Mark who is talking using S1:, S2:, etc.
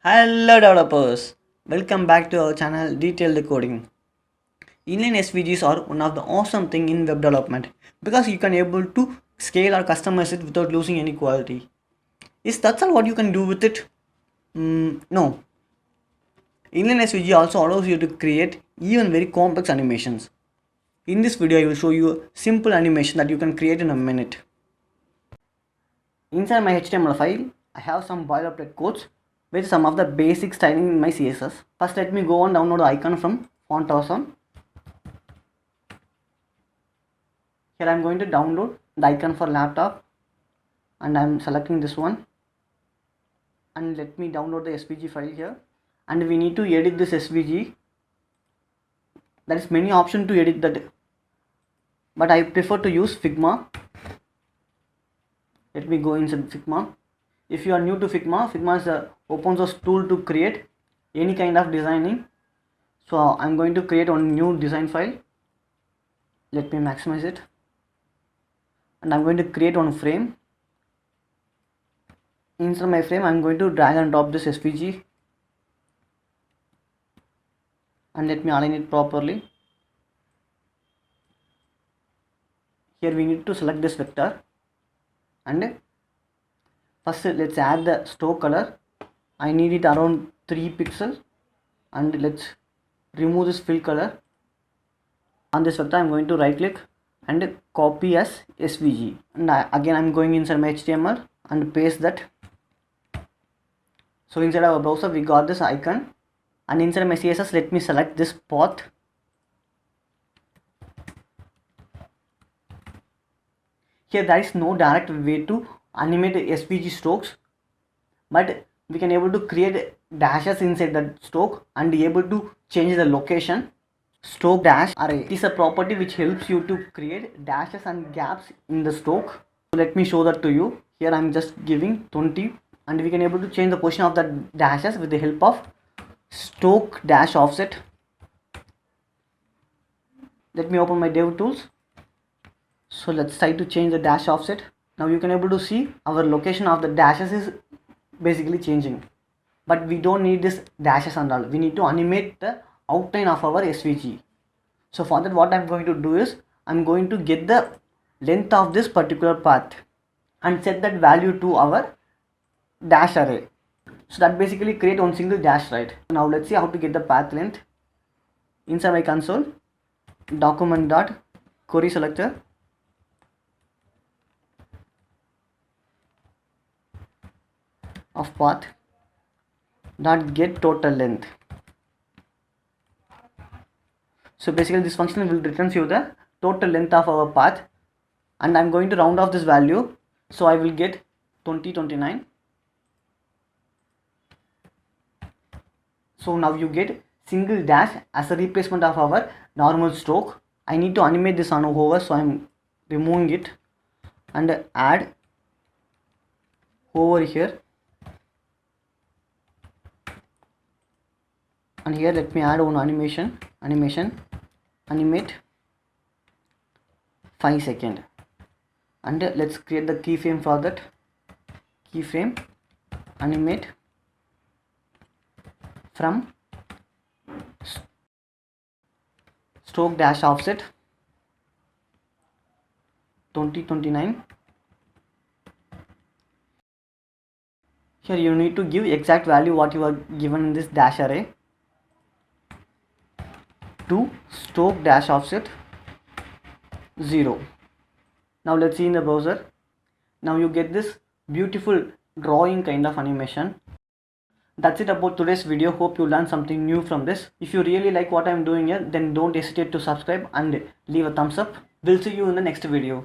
S1: Hello developers, welcome back to our channel Detailed Coding. Inline SVGs are one of the awesome thing in web development because you can able to scale or customize it without losing any quality. Is that all what you can do with it? No. Inline SVG also allows you to create even very complex animations. In this video I will show you a simple animation that you can create in a minute. Inside my HTML file, I have some boilerplate codes with some of the basic styling in my CSS. First, let me go and download the icon from Font Awesome. Here I am going to download the icon for laptop and I am selecting this one. And let me download the SVG file here. And we need to edit this SVG. There is many options to edit that, but I prefer to use Figma. Let me go inside Figma. If you are new to Figma, Figma is a open source tool to create any kind of designing. So I'm going to create one new design file. Let me maximize it. And I'm going to create one frame. Inside my frame, I'm going to drag and drop this SVG. And let me align it properly. Here we need to select this vector. And first let's add the stroke color. I need it around 3 pixels. And let's remove this fill color. On this vector I'm going to right click and copy as SVG. And again I'm going inside my HTML and paste that. So inside our browser we got this icon. And inside my CSS let me select this path. Here there is no direct way to animate SVG strokes, but we can able to create dashes inside the stroke and be able to change the location. Stroke dash array is a property which helps you to create dashes and gaps in the stroke. So let me show that to you. Here I am just giving 20 and we can able to change the position of the dashes with the help of stroke dash offset. Let me open my dev tools. So let's try to change the dash offset. Now you can able to see our location of the dashes is basically changing, but we don't need this dashes and all. We need to animate the outline of our SVG. So for that what I'm going to do is I'm going to get the length of this particular path and set that value to our dash array. So that basically create one single dash, right? Now let's see how to get the path length. Inside my console, document dot query selector, of path dot get total length. So basically this function will return you the total length of our path, and I'm going to round off this value, so I will get 2029. So now you get single dash as a replacement of our normal stroke. I need to animate this on hover, so I'm removing it and add hover here. And here let me add one animation animate 5 seconds, and let's create the keyframe for that. Keyframe animate from stroke dash offset 2029. Here you need to give exact value what you are given in this dash array to stroke dash offset 0. Now let's see in the browser. Now you get this beautiful drawing kind of animation. That's it about today's video. Hope you learned something new from this. If you really like what I'm doing here, then don't hesitate to subscribe and leave a thumbs up. We'll see you in the next video.